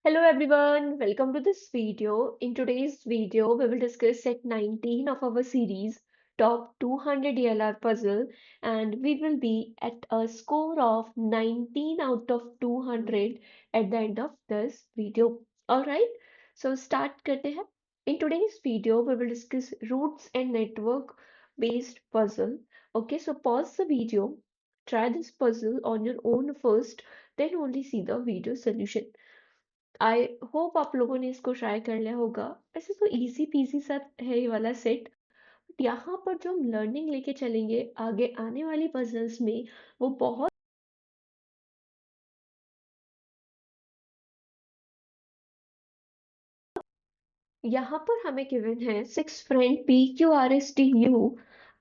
Hello everyone, welcome to this video. In today's video, we will discuss set 19 of our series Top 200 ELR Puzzle, and we will be at a score of 19 out of 200 at the end of this video. Alright, so start करते हैं. In today's video, we will discuss roots and network based puzzle. Okay, so pause the video, try this puzzle on your own first, then only see the video solution. I hope आप लोगों ने इसको try कर लिया होगा। वैसे तो easy PG सा है ये वाला सेट। यहाँ पर जो हम लर्निंग लेके चलेंगे आगे आने वाली पजल्स में, वो बहुत यहाँ पर हमें गिवन है 6 friend P Q R S T U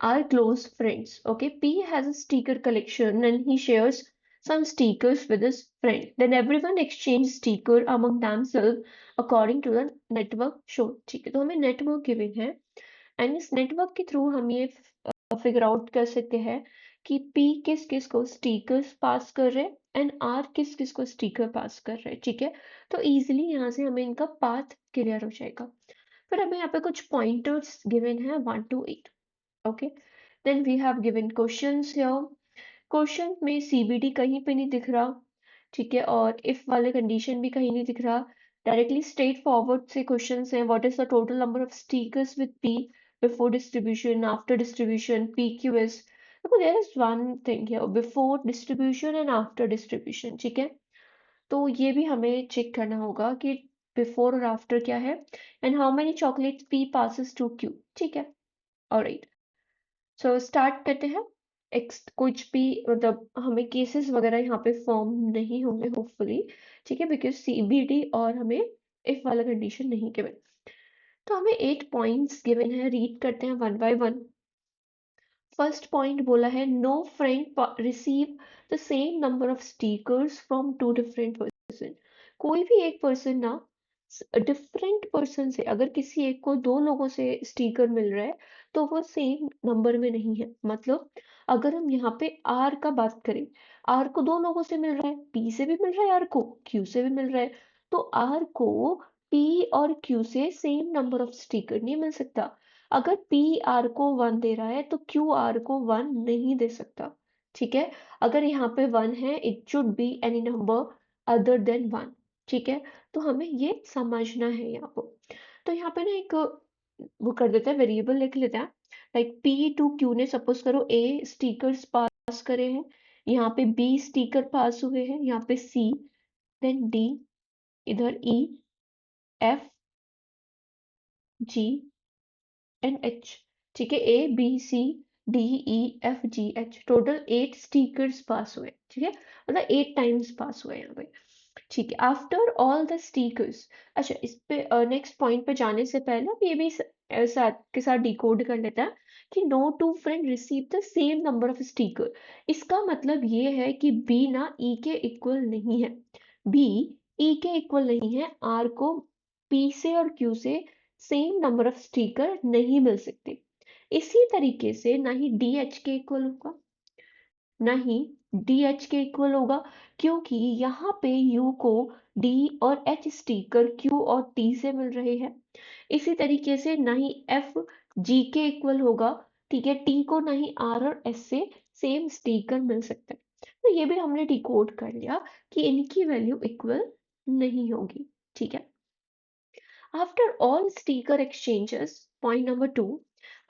are close friends. Okay, P has a sticker collection and he shares some stickers with his friend. Then everyone exchanges sticker among themselves according to the network shown. ठीक है, तो हमें network given है and इस network के through हम ये figure out कर सकते हैं कि पी किस किस को स्टिकर्स पास कर रहे हैं एंड आर किस किस को स्टिकर पास कर रहे हैं। ठीक है, तो इजीली यहाँ से हमें इनका पाथ क्लियर हो जाएगा। फिर हमें यहाँ पे कुछ पॉइंटर्स गिवन है 1 to 8। Okay, then we have given questions here. Question में सीबीडी कहीं पे नहीं दिख रहा। ठीक है, और इफ वाले कंडीशन भी कहीं नहीं दिख रहा। डायरेक्टली स्ट्रेट फॉरवर्ड से क्वेश्चंस हैं। What is the total number of stickers with P before distribution, after distribution, P Q S. देखो there is one thing here, before distribution and after distribution. ठीक है, तो ये भी हमें चेक करना होगा कि बिफोर और आफ्टर क्या है and how many chocolates P passes to Q. ठीक है, ऑलराइट, सो स्टार्ट करते हैं। एक्स कुछ भी मतलब हमें केसेस वगैरह यहाँ पे फॉर्म नहीं होंगे होपफुली। ठीक है, बिकॉज सीबीडी और हमें इफ वाला कंडीशन नहीं गिवन। तो हमें 8 पॉइंट्स गिवन है, रीड करते हैं one by one. First point बोला है no friend receive the same number of stickers from two different person. कोई भी एक पर्सन ना डिफरेंट पर्सन से, अगर किसी एक को दो लोगों से स्टिकर मिल रहा है तो वो सेम नंबर में नहीं है। मतलब अगर हम यहाँ पे आर का बात करें, आर को दो लोगों से मिल रहा है, पी से भी मिल रहा है, आर को क्यू से भी मिल रहा है, तो आर को पी और क्यू से सेम नंबर ऑफ स्टिकर नहीं मिल सकता। अगर पी आर को 1 दे रहा है तो क्यू आर को 1 नहीं दे सकता। ठीक है, अगर यहाँ पे 1 है it should be any number other than 1। ठीक है, तो हमें ये समझना है यहाँ पर। तो यहाँ पे ना एक वो कर देते हैं, वेरिएबल लिख लेते हैं। लाइक पी टू क्यू ने सपोज करो ए स्टिकर्स पास करे हैं, यहाँ पे बी स्टिकर पास हुए हैं, यहाँ पे सी, देन डी, इधर E, F, G and H. ठीक है, A B C D E F G H, total 8 stickers pass हुए। ठीक है, मतलब 8 टाइम्स पास हुए यहाँ पे। ठीक है, आफ्टर ऑल द स्टिकर्स। अच्छा, इस पे नेक्स्ट पॉइंट पे जाने से पहले हम ये भी साथ के साथ डिकोड कर लेते हैं कि no two friend receive the same number of sticker. इसका मतलब ये है कि बी ना ई के इक्वल नहीं है। बी ई के इक्वल नहीं है, आर को पी से और क्यू से सेम नंबर ऑफ स्टिकर नहीं मिल सकते। इसी तरीके से ना ही डी एच के इक्वल होगा, ना ही डी एच के इक्वल होगा, क्योंकि यहाँ पे यू को डी और एच स्टिकर क्यू और टी से मिल रहे हैं। इसी तरीके से ना ही एफ जी के इक्वल होगा। ठीक है, टी को ना ही आर और एस से सेम स्टिकर मिल सकते हैं। तो ये भी हमने डिकोड कर लिया कि इनकी वैल्यू इक्वल नहीं होगी। ठीक है, after all sticker exchanges, point number 2,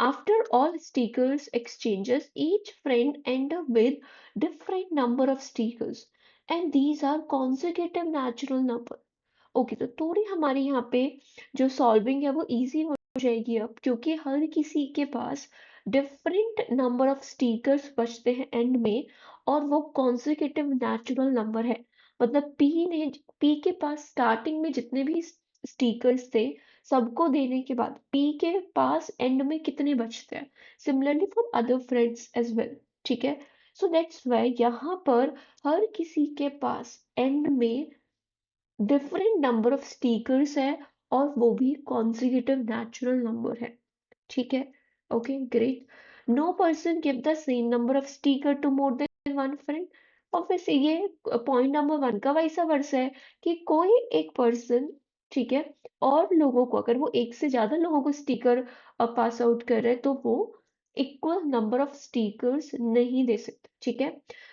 after all stickers exchanges, each friend end up with different number of stickers and these are consecutive natural number. Okay, तो थोड़ी हमारी यहाँ पे जो सॉल्विंग है वो इजी हो जाएगी अब, क्योंकि हर किसी के पास डिफरेंट नंबर ऑफ स्टिकर्स बचते हैं एंड में, और वो कॉन्जिक्यूटिव नेचुरल नंबर है। मतलब पी के पास स्टार्टिंग में जितने भी स्टिकर्स थे, सबको देने के बाद पी के पास एंड में कितने बचते हैं। Similarly for other friends as well. ठीक है, सो दैट्स वाई यहाँ पर हर किसी के पास एंड में डिफरेंट नंबर ऑफ स्टिकर्स है, और वो भी कॉन्जिक्यूटिव नेचुरल नंबर है। ठीक है, okay great. No person give the same number of sticker to more than one friend. Obviously ये पॉइंट नंबर 1 का वाइसा वर्सा है कि कोई एक पर्सन, ठीक है, और लोगों को अगर वो एक से ज्यादा लोगों को स्टिकर पास आउट कर रहे हैं तो वो इक्वल नंबर ऑफ स्टिकर्स नहीं दे सकते, ठीक है।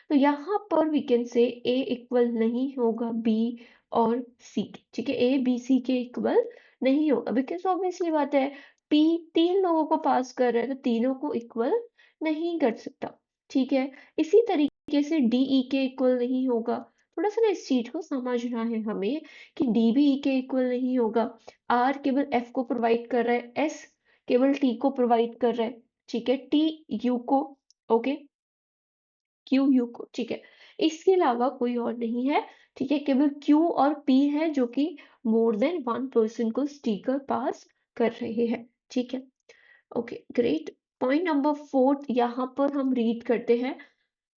तो यहाँ पर we can say A equal नहीं होगा बी और सी के, ठीक है, ए बी सी के इक्वल नहीं होगा बिकॉज ऑब्वियसली बात है पी 3 लोगों को पास कर रहा है तो तीनों को इक्वल नहीं कर सकता, ठीक है। इसी तरीके से डी ई के इक्वल नहीं होगा। थोड़ा सा ना इस चीज को समझना है हमें कि डी भी ई के इक्वल नहीं होगा। आर केवल एफ को प्रोवाइड कर रहा है, एस केवल टी को प्रोवाइड कर रहा है, ठीक है, टी यू को, ओके, क्यू यू को, ठीक है। इसके अलावा कोई और नहीं है, ठीक है, केवल क्यू और पी है जो कि मोर देन 1 पर्सन को स्टिकर पास कर रहे हैं, ठीक है। Okay great. पॉइंट नंबर 4 यहाँ पर हम रीड करते हैं,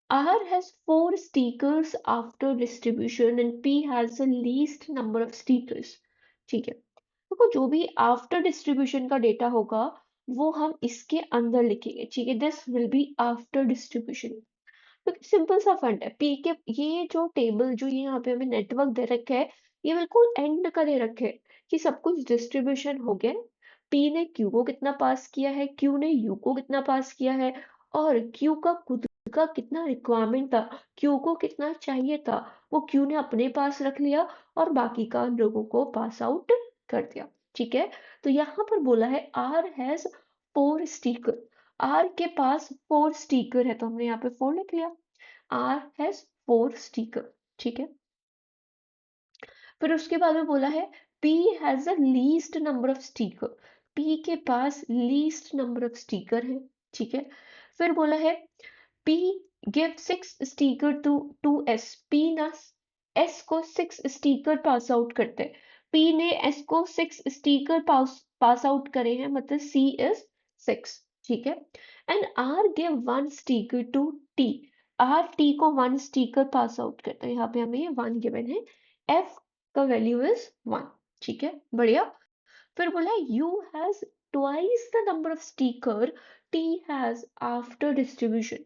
R has 4 stickers after distribution and P has the least number of stickers, ठीक है। देखो जो भी आफ्टर डिस्ट्रीब्यूशन का डेटा होगा वो हम इसके अंदर लिखेंगे, ठीक है, this will be after distribution. तो सिंपल सा फंड है पी के, ये जो टेबल जो ये यहाँ पे हमें नेटवर्क दे रखा है ये बिल्कुल एंड का दे रखे है कि सब कुछ डिस्ट्रीब्यूशन हो गया, पी ने क्यू को कितना पास किया है, क्यू ने यू को कितना पास किया है, और क्यू का खुद का कितना रिक्वायरमेंट था, क्यू को कितना चाहिए था, वो क्यू ने अपने पास रख लिया और बाकी का लोगों को पास आउट कर दिया, ठीक है। तो यहाँ पर बोला है आर हैज 4 स्टिकर, आर के पास 4 स्टिकर है तो हमने यहाँ पे 4 लिख लिया। आर हैज 4 स्टिकर, ठीक है। फिर उसके बाद में बोला है P has the least number of sticker, P के पास लीस्ट नंबर ऑफ स्टिकर है, ठीक है। फिर बोला है P give 6 sticker to S, P ना S को 6 स्टिकर पास आउट करते हैं, P ने S को 6 स्टिकर पास आउट करे हैं मतलब C इज 6, ठीक है। And R give 1 sticker to T, R T को 1 स्टिकर पास आउट करता है, यहाँ पे हमें ये 1 गिवन है, F का वैल्यू इज 1, ठीक है, बढ़िया। फिर बोला U has twice the number of sticker T has after distribution,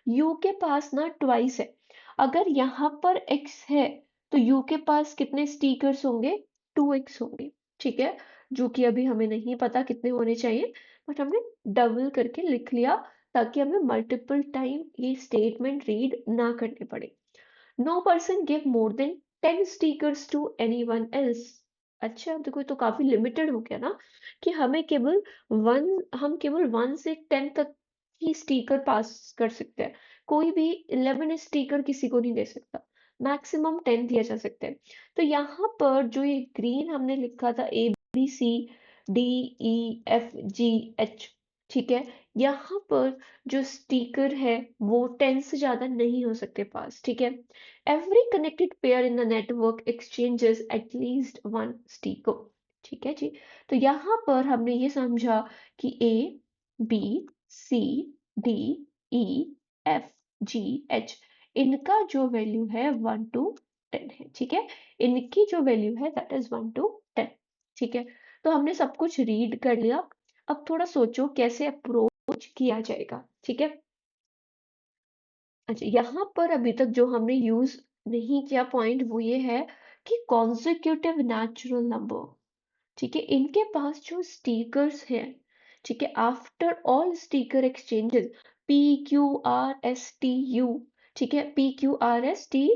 U के पास ना ट्वाइस है, अगर यहाँ पर X है तो U के पास कितने स्टिकर्स होंगे, 2x होंगे, ठीक है, जो कि अभी हमें नहीं पता कितने होने चाहिए बट हमने डबल करके लिख लिया ताकि हमें मल्टीपल टाइम ये स्टेटमेंट रीड ना करने पड़े। No person give more than 10 stickers to anyone else. अच्छा देखो ये तो काफी लिमिटेड हो गया ना कि हमें केवल वन हम केवल 1 से 10 तक ही स्टिकर पास कर सकते हैं, कोई भी 11 स्टिकर किसी को नहीं दे सकता, मैक्सिमम 10 दिया जा सकता है। तो यहाँ पर जो ये ग्रीन हमने लिखा था A B C D E F G H, ठीक है, यहाँ पर जो स्टिकर है वो 10 से ज्यादा नहीं हो सकते पास, ठीक है। Every connected pair in the network exchanges at least one sticker, ठीक है जी। तो यहाँ पर हमने ये समझा कि A, B, C, D, E, F, G, H इनका जो वैल्यू है 1 to 10 है, ठीक है, इनकी जो वैल्यू है दैट इज 1 to 10, ठीक है। तो हमने सब कुछ रीड कर लिया, अब थोड़ा सोचो कैसे अप्रोच किया जाएगा, ठीक है। अच्छा यहाँ पर अभी तक जो हमने यूज नहीं किया पॉइंट वो ये है कि कॉन्जिक्यूटिव नेचुरल नंबर, ठीक है, इनके पास जो स्टिकर्स हैं, ठीक है, after all sticker exchanges P Q R S T U, ठीक है, P Q R S T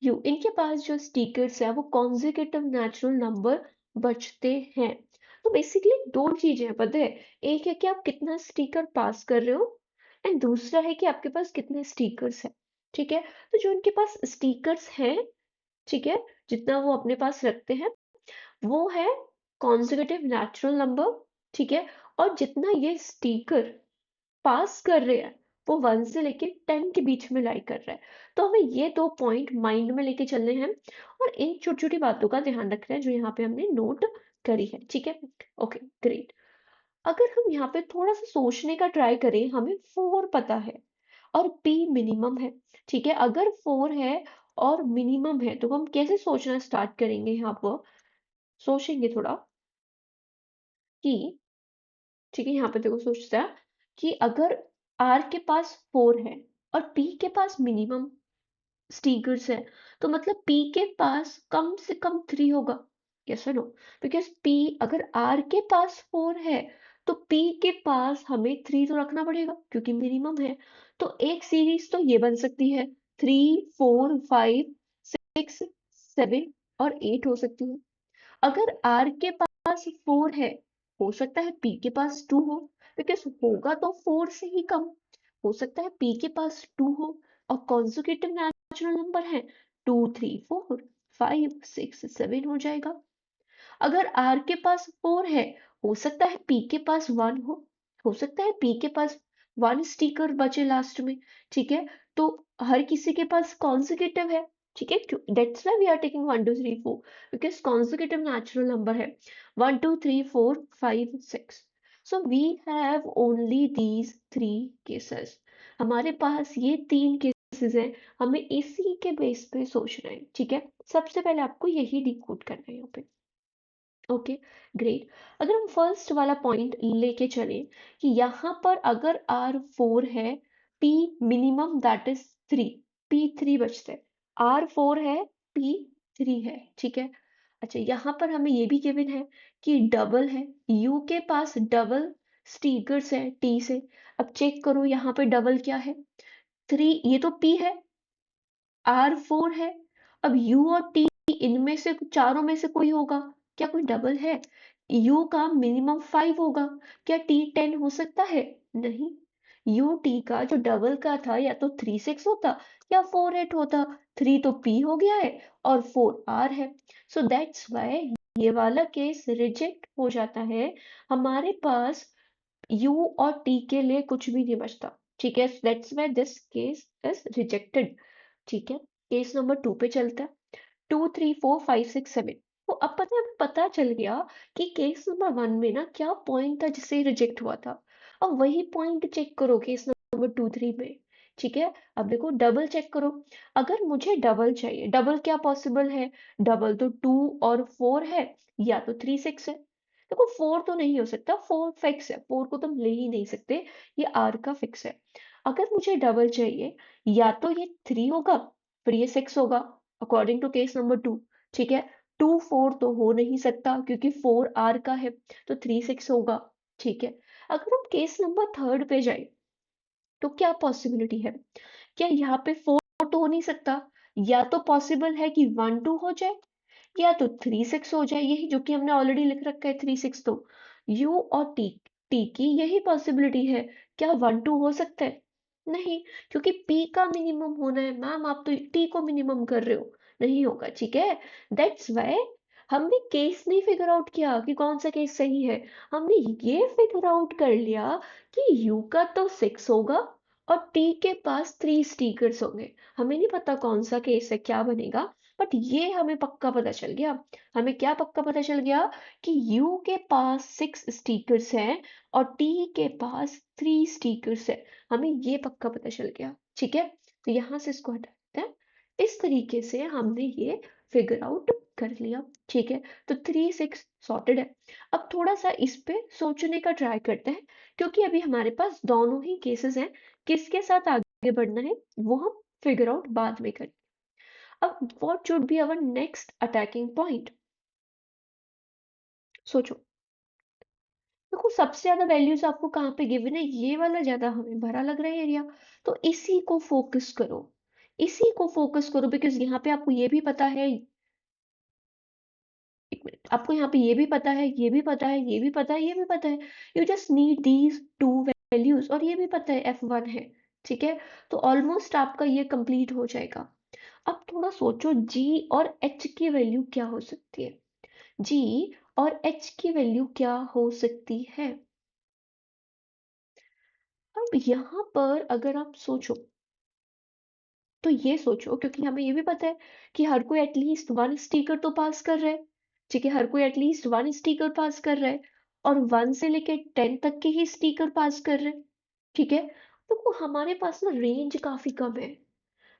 U, इनके पास जो स्टिकर्स है वो कॉन्जिक्यूटिव नेचुरल नंबर बचते हैं। तो बेसिकली दो चीजें हैं पता है, एक है कि आप कितना स्टिकर पास कर रहे हो एंड दूसरा है कि आपके पास कितने स्टिकर्स हैं, ठीक है। तो जो इनके पास स्टिकर्स हैं, ठीक है, जितना वो अपने पास रखते हैं वो है कॉन्जिक्यूटिव नेचुरल नंबर, ठीक है, और जितना ये स्टिकर पास कर रहे हैं वो 1 से लेके 10 के बीच में लाई कर रहा है। तो हमें ये 2 पॉइंट माइंड में लेके चलने हैं और इन छोटी छोटी बातों का ध्यान रखना है जो यहाँ पे हमने नोट करी है, ठीक है। Okay great. अगर हम यहाँ पे थोड़ा सा सोचने का ट्राई करें, हमें 4 पता है और P मिनिमम है, ठीक है, अगर 4 है और मिनिमम है तो हम कैसे सोचना स्टार्ट करेंगे, यहाँ पर सोचेंगे थोड़ा कि, ठीक है, यहाँ पे देखो सोचता है कि अगर R के पास 4 है और P के पास मिनिमम स्टिकर्स है, तो मतलब P के पास कम से कम 3 होगा। यस और नो? बिकॉज P, अगर R के पास 4 है तो P के पास हमें 3 तो रखना पड़ेगा क्योंकि मिनिमम है। तो एक सीरीज तो ये बन सकती है, 3, 4, 5, 6, 7 और 8 हो सकती है। अगर R के पास 4 है, हो सकता है P के पास 2 हो, बिकॉज होगा तो 4 से ही कम। हो सकता है P के पास 2 हो और कॉन्जुगेटिव नेचुरल नंबर है, 2, 3, 4, 5, 6, 7 हो जाएगा। अगर R के पास 4 है, हो सकता है P के पास 1 हो सकता है P के पास 1 स्टिकर बचे लास्ट में। ठीक है, तो हर किसी के पास कॉन्जिक्यूटिव है। ठीक है, that's why we are taking 1 2 3 4, because consecutive natural number है 1 2 3 4 5 6। So we have only these 3 cases. हमारे पास ये 3 केसेस हैं, हमें इसी के बेस पे सोचना है। ठीक है, सबसे पहले आपको यही डिकोड करना है यहाँ पे। Okay, great. अगर हम फर्स्ट वाला पॉइंट लेके चले कि यहाँ पर अगर R4 है, P minimum that is 3, P3 बचते हैं। R4 है, P3 है। ठीक है, अच्छा यहाँ पर हमें ये भी गिवन है कि डबल है, U के पास डबल स्टिकर्स है T से। अब चेक करो यहाँ पे डबल क्या है, 3, ये तो P है, R4 है। अब U और T इनमें से चारों में से कोई होगा, क्या कोई डबल है? U का मिनिमम 5 होगा, क्या T 10 हो सकता है? नहीं। U T का जो डबल का था या तो 3 6 होता या 4 8 होता। 3 तो P हो गया है और 4 R है। सो दैट्स वाई ये वाला केस रिजेक्ट हो जाता है। हमारे पास U और T के लिए कुछ भी नहीं बचता। ठीक है, that's why this case is rejected. ठीक है, केस नंबर 2 पे चलता है। 2 3 4 5 6 7। तो अब पता चल गया कि केस नंबर 1 में ना क्या पॉइंट था जिससे रिजेक्ट हुआ था। अब वही पॉइंट चेक करो केस नंबर 2 3 में। ठीक है, अब देखो डबल चेक करो। अगर मुझे डबल चाहिए, डबल क्या पॉसिबल है? डबल तो 2 और 4 है या तो 3 6 है। देखो 4 तो नहीं हो सकता, 4 फिक्स है, 4 को तुम ले ही नहीं सकते, ये आर का फिक्स है। अगर मुझे डबल चाहिए, या तो ये 3 होगा फिर ये 6 होगा, अकॉर्डिंग टू केस नंबर 2। ठीक है, 2 4 तो हो नहीं सकता क्योंकि 4 आर का है, तो 3 6 होगा। ठीक है, अगर हम केस नंबर 3 पे जाए तो क्या पॉसिबिलिटी है? क्या यहाँ पे 4 तो हो नहीं सकता, या तो पॉसिबल है कि 1 2 हो जाए या तो 3 6 हो जाए, यही जो कि हमने ऑलरेडी लिख रखा है 3 6। तो यू और टी, टी की यही पॉसिबिलिटी है। क्या 1 2 हो सकता है? नहीं, क्योंकि पी का मिनिमम होना है। मैम आप तो टी को मिनिमम कर रहे हो, नहीं होगा। ठीक है, दैट्स वाई हमने केस नहीं फिगर आउट किया कि कौन सा केस सही है। हमने ये फिगर आउट कर लिया कि यू का तो 6 होगा और टी के पास 3 स्टिकर्स होंगे। हमें नहीं पता कौन सा केस है, क्या बनेगा, बट ये हमें पक्का पता चल गया। हमें क्या पक्का पता चल गया कि U के पास 6 स्टिकर्स हैं और T के पास 3 स्टिकर्स है। हमें ये पक्का पता चल गया। ठीक है, तो यहां से इसको हटा देते हैं। इस तरीके से हमने ये फिगर आउट कर लिया। ठीक है, तो 3 6 सॉर्टेड है। अब थोड़ा सा इस पे सोचने का ट्राई करते हैं, क्योंकि अभी हमारे पास दोनों ही केसेस हैं। किसके साथ आगे बढ़ना है वो हम फिगर आउट बाद में करें। अब what should be our next attacking point? सोचो। देखो सबसे ज्यादा वैल्यूज आपको कहाँ पे गिवन है, ये वाला ज्यादा हमें भरा लग रहा है एरिया, तो इसी को फोकस करो। इसी को फोकस करो, बिकॉज यहाँ पे आपको ये भी पता है, एक मिनट, आपको यहाँ पे ये भी पता है, ये भी पता है, ये भी पता है, ये भी पता है। You just need these two values, और ये भी पता है F1 है। ठीक है, तो ऑलमोस्ट आपका ये कंप्लीट हो जाएगा। अब थोड़ा सोचो G और H की वैल्यू क्या हो सकती है। जी और एच की वैल्यू क्या हो सकती है? अब यहाँ पर अगर आप सोचो तो ये सोचो, क्योंकि हमें ये भी पता है कि हर कोई एटलीस्ट 1 स्टिकर तो पास कर रहा है। ठीक है, हर कोई एटलीस्ट 1 स्टिकर पास कर रहा है और 1 से लेके 10 तक के ही स्टिकर पास कर रहे हैं। ठीक है, तो वो हमारे पास ना रेंज काफी कम है।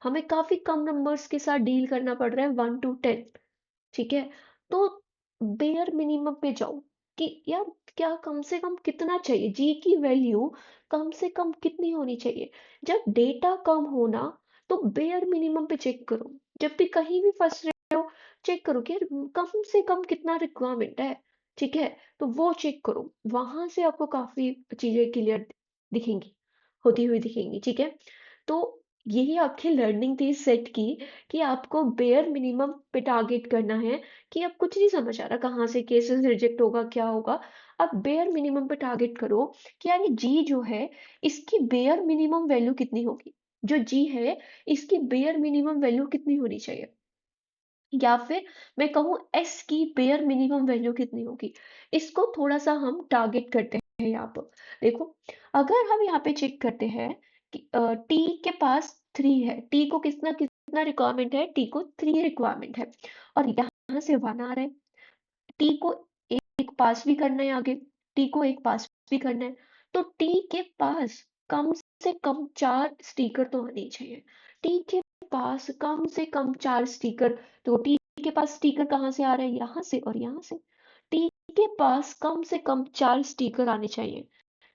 हमें काफी कम नंबर्स के साथ डील करना पड़ रहा है 1 to 10। ठीक है, तो बेयर मिनिमम पे जाओ कि यार क्या कम से कम कितना चाहिए, जी की वैल्यू कम से कम कितनी होनी चाहिए। जब डेटा कम होना तो बेयर मिनिमम पे चेक करो। जब भी कहीं भी फंस रहे हो, चेक करो कि यार कम से कम कितना रिक्वायरमेंट है, ठीक है? तो वो चेक करो, वहां से आपको काफी चीजें क्लियर दिखेंगी, होती हुई दिखेंगी, ठीक है? तो यही आपकी लर्निंग थी इस सेट की, कि आपको बेयर मिनिमम पे टारगेट करना है, कि अब कुछ नहीं समझ आ रहा कहाँ से केसेस रिजेक्ट होगा, क्या होगा। अब बेयर मिनिमम पे टारगेट करो कि यार ये जी जो है, इसकी बेयर मिनिमम वैल्यू कितनी होगी। जो जी है, इसकी बेयर मिनिमम वैल्यू कितनी होनी चाहिए, या फिर मैं कहूँ एस की बेयर मिनिमम वैल्यू कितनी होगी। इसको थोड़ा सा हम टारगेट करते हैं यहाँ पर। देखो, अगर हम यहाँ पे चेक करते हैं कि टी के पास 3 है, टी को कितना कितना रिक्वायरमेंट है, टी को 3 रिक्वायरमेंट है, और यहाँ से 1 आ रहा है। टी को एक पास भी करना है आगे, टी को एक पास भी करना है, तो टी के पास कम से कम 4 स्टिकर तो आने चाहिए। टी के पास कम से कम 4 स्टिकर, तो टी के पास स्टिकर कहाँ से आ रहे हैं, यहाँ से और यहाँ से। टी के पास कम से कम 4 स्टिकर आने चाहिए,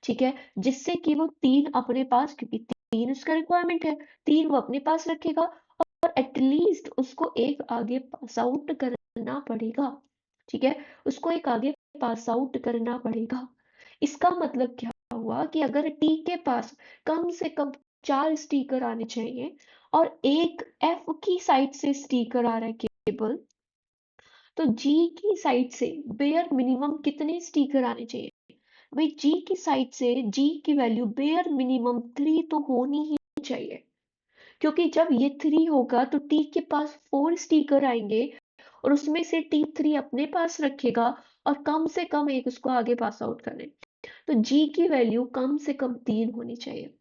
ठीक है? जिससे कि वो 3 अपने पास, क्योंकि 3 उसका रिक्वायरमेंट है, 3 वो अपने पास रखेगा, और एटलीस्ट उसको एक आगे पास आउट करना पड़ेगा, ठीक है? उसको एक आगे पास आउट करना पड़ेगा। इसका मतलब क्या हुआ कि अगर टी के पास कम से कम 4 स्टिकर आने चाहिए, और एक एफ की साइड से स्टिकर आ रहा है केबल, तो जी की साइड से बेयर मिनिमम कितने स्टिकर आने चाहिए। भाई जी की साइड से जी की वैल्यू बेयर मिनिमम 3 तो होनी ही चाहिए, क्योंकि जब ये 3 होगा तो टी के पास 4 स्टिकर आएंगे, और उसमें से टी 3 अपने पास रखेगा, और कम से कम एक उसको आगे पास आउट करने। तो जी की वैल्यू कम से कम 3 होनी चाहिए,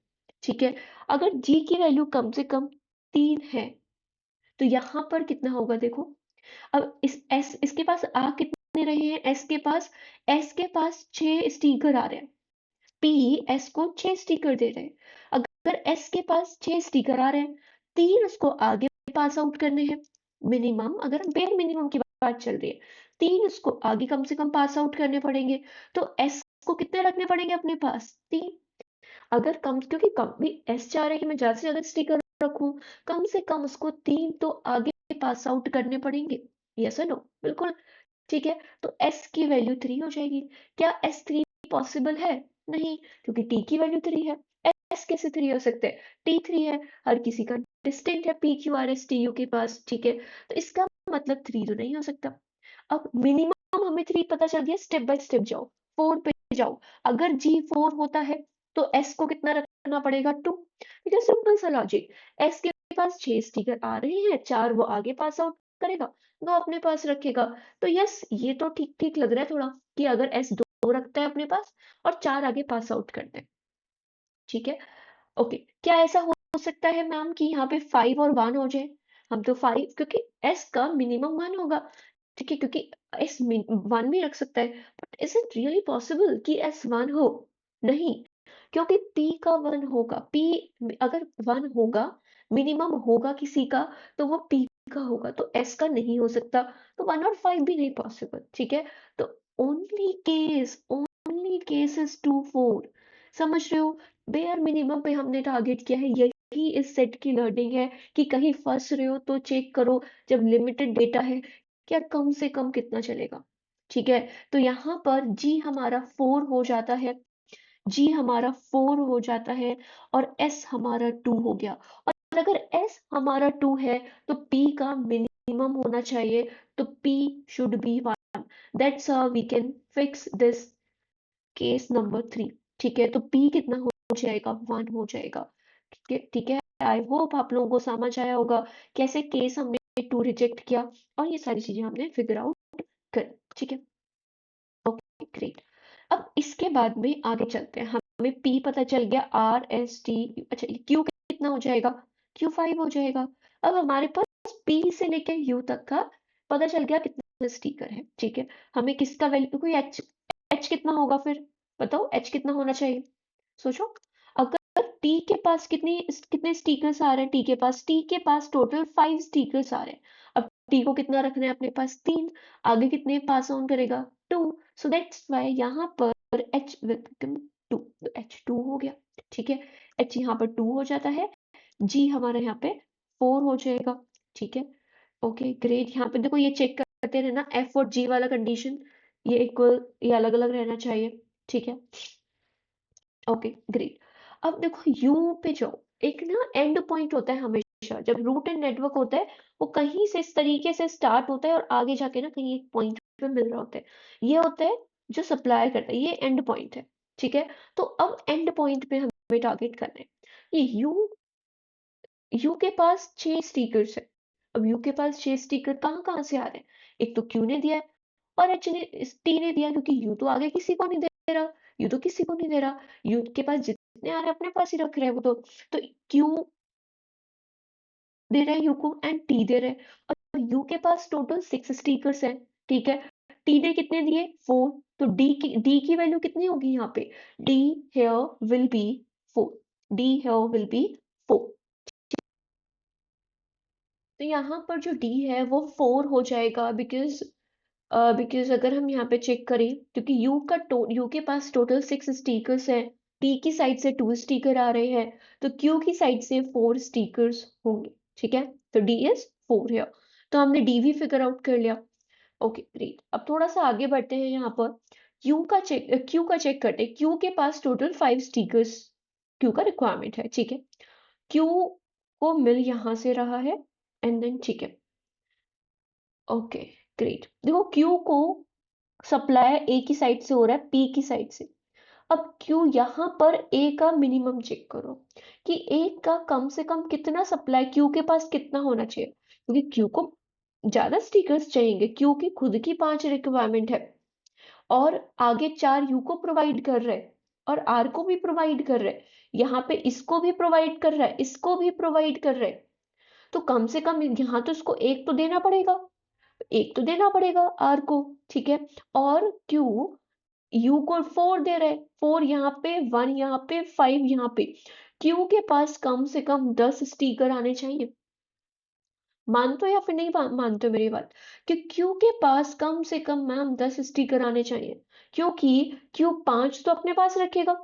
ठीक है? अगर जी की वैल्यू कम से कम 3 है, तो यहाँ पर कितना होगा देखो। अब इस एस, इसके पास आ कितने रहे हैं, एस के पास 6 स्टिकर आ रहे हैं। पी एस को 6 स्टिकर दे रहे हैं। अगर एस के पास 6 स्टिकर आ रहे हैं, 3 उसको आगे पास आउट करने हैं मिनिमम, अगर बेयर मिनिमम की बात चल रही है, 3 उसको आगे कम से कम पास आउट करने पड़ेंगे। तो एस को कितने रखने पड़ेंगे अपने पास, 3। अगर कम, क्योंकि कम भी एस चाह रहा है कि मैं ज्यादा से ज्यादा स्टिकर रखूं, कम से कम उसको 3 तो आगे पास आउट करने पड़ेंगे। यस और नो, बिल्कुल, ठीक है? तो एस की वैल्यू 3 हो जाएगी। क्या एस 3 पॉसिबल है? नहीं, क्योंकि टी की वैल्यू 3 है। एस कैसे 3 हो सकते हैं, टी 3 है, हर किसी का डिस्टिंक्ट है P Q R S T U के पास, ठीक है? तो इसका मतलब 3 तो नहीं हो सकता। अब मिनिमम हमें 3 पता चल गया, स्टेप बाय स्टेप जाओ, 4 पे जाओ। अगर जी 4 होता है, तो एस को कितना रखना पड़ेगा, 2। ठीक सिंपल सा लॉजिक। एस के पास 6 स्टिकर आ रहे हैं, 4 वो आगे पास आउट करेगा, 2 अपने पास रखेगा। तो यस, ये तो ठीक ठीक लग रहा है थोड़ा, कि अगर एस 2 रखता है अपने पास, और 4 आगे पास आउट करते हैं, ठीक है? ओके, क्या ऐसा हो सकता है मैम कि यहाँ पे 5 और 1 हो जाए? हम तो 5, क्योंकि एस का मिनिमम 1 होगा, ठीक है? क्योंकि एस 1 भी रख सकता है, but is it really possible कि एस 1 हो? नहीं, क्योंकि पी का 1 होगा। पी अगर 1 होगा, मिनिमम होगा किसी का, तो वो पी का होगा, तो एस का नहीं हो सकता। तो 1 और 5 भी नहीं पॉसिबल, ठीक है? तो ओनली केस इज 2 4। समझ रहे हो? बेयर मिनिमम पे हमने टारगेट किया है, यही इस सेट की लर्निंग है, कि कहीं फंस रहे हो तो चेक करो, जब लिमिटेड डेटा है, क्या कम से कम कितना चलेगा, ठीक है? तो यहाँ पर जी हमारा 4 हो जाता है, जी हमारा 4 हो जाता है, और एस हमारा 2 हो गया। और अगर एस हमारा 2 है, तो पी का मिनिमम होना चाहिए, तो P should be 1। That's how we can fix this case number 3, ठीक है? तो पी कितना हो जाएगा, 1 हो जाएगा, ठीक है? ठीक है, आई होप आप लोगों को समझ आया होगा कैसे केस हमने 2 रिजेक्ट किया, और ये सारी चीजें हमने फिगर आउट कर, ठीक है? Okay great. अब इसके बाद में आगे चलते हैं, हमें पी पता चल गया, आर एस टी, अच्छा क्यू कितना हो जाएगा, क्यू 5 हो जाएगा। अब हमारे पास पी से लेके यू तक का पता चल गया कितना स्टिकर है, ठीक है? हमें किसका वैल्यू, कोई एच, एच कितना होगा फिर, बताओ एच कितना होना चाहिए, सोचो। अगर टी के पास कितनी कितने स्टिकर्स आ रहे हैं, टी के पास टोटल 5 स्टिकर्स आ रहे हैं। अब टी को कितना रखना है अपने पास, 3, आगे कितने पास ऑन करेगा, 2। सो दैट्स वाई यहाँ पर एच विल बिकम 2, तो एच 2 हो गया, ठीक है? एच यहाँ पर 2 हो जाता है, जी हमारा यहाँ पे 4 हो जाएगा, ठीक है। ओके ग्रेट, यहाँ पे देखो ये चेक करते रहना एफ और जी वाला कंडीशन, ये इक्वल, ये अलग अलग रहना चाहिए, ठीक है। ओके ग्रेट, अब देखो यू पे जाओ, एक ना एंड पॉइंट होता है हमेशा जब रूट एंड नेटवर्क होता है, वो कहीं से इस तरीके से स्टार्ट होता है और आगे जाके ना कहीं एक पॉइंट पे मिल रहा होता है, ये होता है जो सप्लाई करता है, ये एंड पॉइंट है, ठीक है। तो अब एंड पॉइंट पे हमें टारगेट करना है, ये यू के पास 6 स्टिकर्स है। अब यू के पास 6 स्टिकर कहाँ कहाँ से आ रहे हैं, एक तो क्यू ने दिया है और एच ने, टी ने दिया, क्योंकि यू तो आगे किसी को नहीं दे रहा, यू तो किसी को नहीं दे रहा, यू के पास जितने आ रहे हैं अपने पास ही रख रहे हैं वो तो क्यू दे रहे हैं यू को एंड टी दे रहे हैं, और यू के पास टोटल 6 स्टिकर्स हैं, ठीक है। टी ने कितने दिए, 4, तो डी की वैल्यू कितनी होगी यहाँ पे, D here will be 4, D here will be 4। तो यहाँ पर जो डी है वो 4 हो जाएगा, बिकॉज अगर हम यहाँ पे चेक करें, क्योंकि यू के पास टोटल 6 स्टिकर्स हैं, टी की साइड से 2 स्टिकर आ रहे हैं, तो क्यू की साइड से 4 स्टिकर्स होंगे, ठीक है। तो डी इज 4 है, तो हमने डी भी फिगर आउट कर लिया। ओके ग्रेट, अब थोड़ा सा आगे बढ़ते हैं, यहाँ पर क्यू का चेक करते हैं, क्यू के पास टोटल 5 स्टिकर्स क्यू का रिक्वायरमेंट है, ठीक है। क्यू को मिल यहाँ से रहा है एंड देन, ठीक है। ओके ग्रेट, देखो क्यू को सप्लाई ए की साइड से हो रहा है पी की साइड से, अब क्यू यहाँ पर ए का मिनिमम चेक करो कि ए का कम से कम कितना सप्लाई क्यू के पास कितना होना चाहिए, क्योंकि क्यू को ज्यादा स्टिकर्स चाहिए, क्यू की खुद की 5 रिक्वायरमेंट है और आगे 4 यू को प्रोवाइड कर रहे हैं और आर को भी प्रोवाइड कर रहे हैं, यहाँ पे इसको भी प्रोवाइड कर रहा है, इसको भी प्रोवाइड कर रहे हैं, तो कम से कम यहाँ तो इसको एक तो देना पड़ेगा, एक तो देना पड़ेगा आर को, ठीक है। और क्यू यू को 4 दे रहे, 4 यहाँ पे, 1 यहाँ पे, 5 यहाँ पे, क्यू के पास कम से कम 10 स्टिकर आने चाहिए, मानते हो या फिर नहीं मानते हो मेरी बात, कि क्यू के पास कम से कम मैम 10 स्टिकर आने चाहिए, क्योंकि क्यू 5 तो अपने पास रखेगा,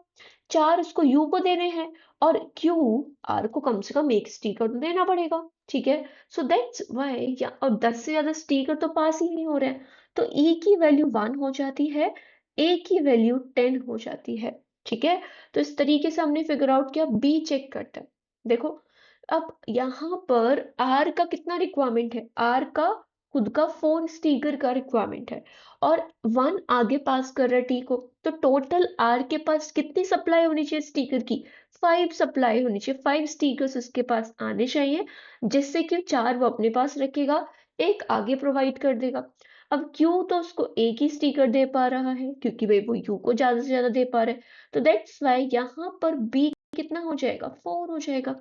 4 उसको यू को देने हैं, और क्यू आर को कम से कम एक स्टिकर तो देना पड़ेगा, ठीक है। सो दैट्स वाई, या और 10 से ज्यादा स्टिकर तो पास ही नहीं हो रहे हैं, तो ई की वैल्यू 1 हो जाती है, ए की वैल्यू 10 हो जाती है, ठीक है। तो इस तरीके से हमने फिगर आउट किया, बी चेक करता है, देखो अब यहाँ पर आर का कितना रिक्वायरमेंट है, आर का खुद का 4 स्टिकर का रिक्वायरमेंट है और 1 आगे पास कर रहा है टी को, तो टोटल आर के पास कितनी सप्लाई होनी चाहिए स्टिकर की, 5 सप्लाई होनी चाहिए, 5 स्टिकर्स उसके पास आने चाहिए, जिससे कि 4 वो अपने पास रखेगा, एक आगे प्रोवाइड कर देगा। अब क्यू तो उसको एक ही स्टिकर दे पा रहा है, क्योंकि भाई वो यू को ज्यादा से ज्यादा दे पा रहा है, तो दैट्स वाई यहाँ पर बी कितना हो जाएगा, 4 हो जाएगा,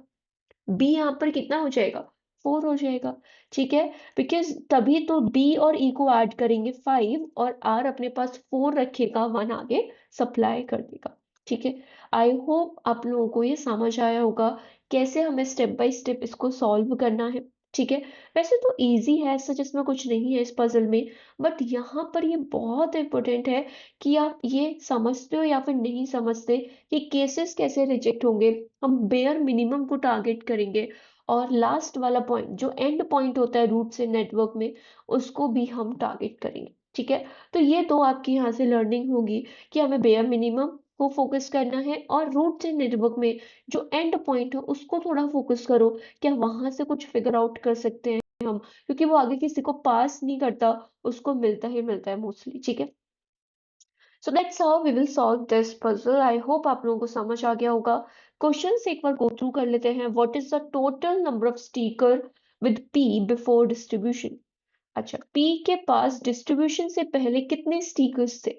बी यहाँ पर कितना हो जाएगा, 4 हो जाएगा, ठीक है। बिकॉज तभी तो बी और ई को ऐड करेंगे 5 और आर अपने पास 4 रखेगा, 1 आगे सप्लाई कर देगा, ठीक है। आई होप आप लोगों को ये समझ आया होगा कैसे हमें स्टेप बाय स्टेप इसको सॉल्व करना है, ठीक है। वैसे तो इजी है, सच इसमें कुछ नहीं है इस पजल में, बट यहाँ पर ये बहुत इंपॉर्टेंट है कि आप ये समझते हो या फिर नहीं समझते कि केसेस कैसे रिजेक्ट होंगे, हम बेयर मिनिमम को टारगेट करेंगे, और लास्ट वाला पॉइंट जो एंड पॉइंट होता है रूट से नेटवर्क में, उसको भी हम टारगेट करेंगे, ठीक है। तो ये दो आपकी यहाँ से लर्निंग होगी कि हमें बेयर मिनिमम को फोकस करना है, और रूट से नेटवर्क में जो एंड पॉइंट है उसको थोड़ा फोकस करो, क्या वहां से कुछ फिगर आउट कर सकते हैं हम, क्योंकि वो आगे किसी को पास नहीं करता, उसको मिलता ही मिलता है मोस्टली, ठीक है। So that's how we will solve this puzzle, I hope आप लोगों को समझ आ गया होगा। क्वेश्चन से एक बार गो थ्रू कर लेते हैं, what is the total number of sticker with P before distribution. अच्छा, पी के पास डिस्ट्रीब्यूशन से पहले कितने स्टिकर्स थे,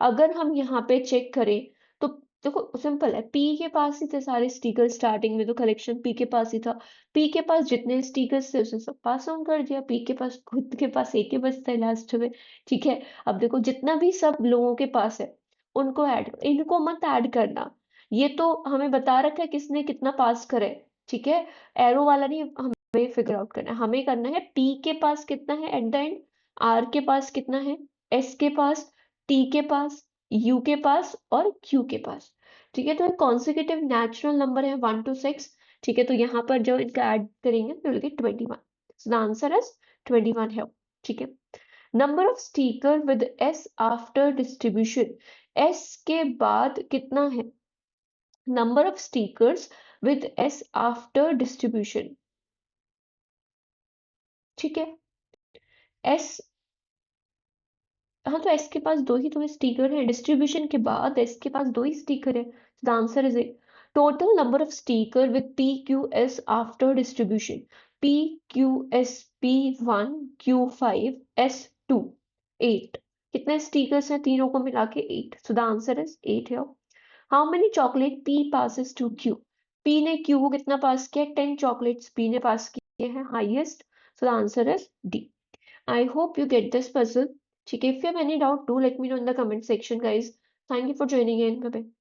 अगर हम यहाँ पे चेक करें तो देखो सिंपल है, पी के पास ही थे सारे स्टिकर, स्टार्टिंग में तो कलेक्शन पी के पास ही था, पी के पास जितने स्टिकर्स थे उसने सब पास ऑन कर दिया, पी के पास खुद के पास एक ही बचता है लास्ट में, ठीक है। अब देखो जितना भी सब लोगों के पास है उनको ऐड, इनको मत ऐड करना, ये तो हमें बता रखा है किसने कितना पास करे, ठीक है। एरो वाला नहीं, हमें फिगर आउट करना है, हमें करना है पी के पास कितना है एट द एंड, आर के पास कितना है, एस के पास, टी के पास, यू के पास और क्यू के पास, ठीक है। तो कॉन्सिक्यूटिव नेचुरल नंबर है 1 to 6, ठीक है, तो यहाँ पर जो इनका ऐड करेंगे तो will get 21. So the answer is 21 है. ठीक है. Number of sticker with S after distribution. S के बाद कितना है? Number of stickers with S after distribution. ठीक है. एस, हाँ तो एस के पास दो ही तो स्टिकर है, डिस्ट्रीब्यूशन के बाद एस के पास दो ही स्टिकर है. The answer is a. Total number of sticker with P Q S after distribution. P Q S, P1 Q5 S2, 8. कितने स्टिकर्स हैं तीनों को मिला के? 8. सो द आंसर इज 8 है. How many chocolate P passes to Q? P ने Q को कितना पास किया? 10 चॉकलेट्स P ने पास किए हैं, highest. So the answer is D. I hope you get this puzzle. ठीक है, if you have any doubt, do let me know in the comment section, guys. Thank you for joining in. Bye bye.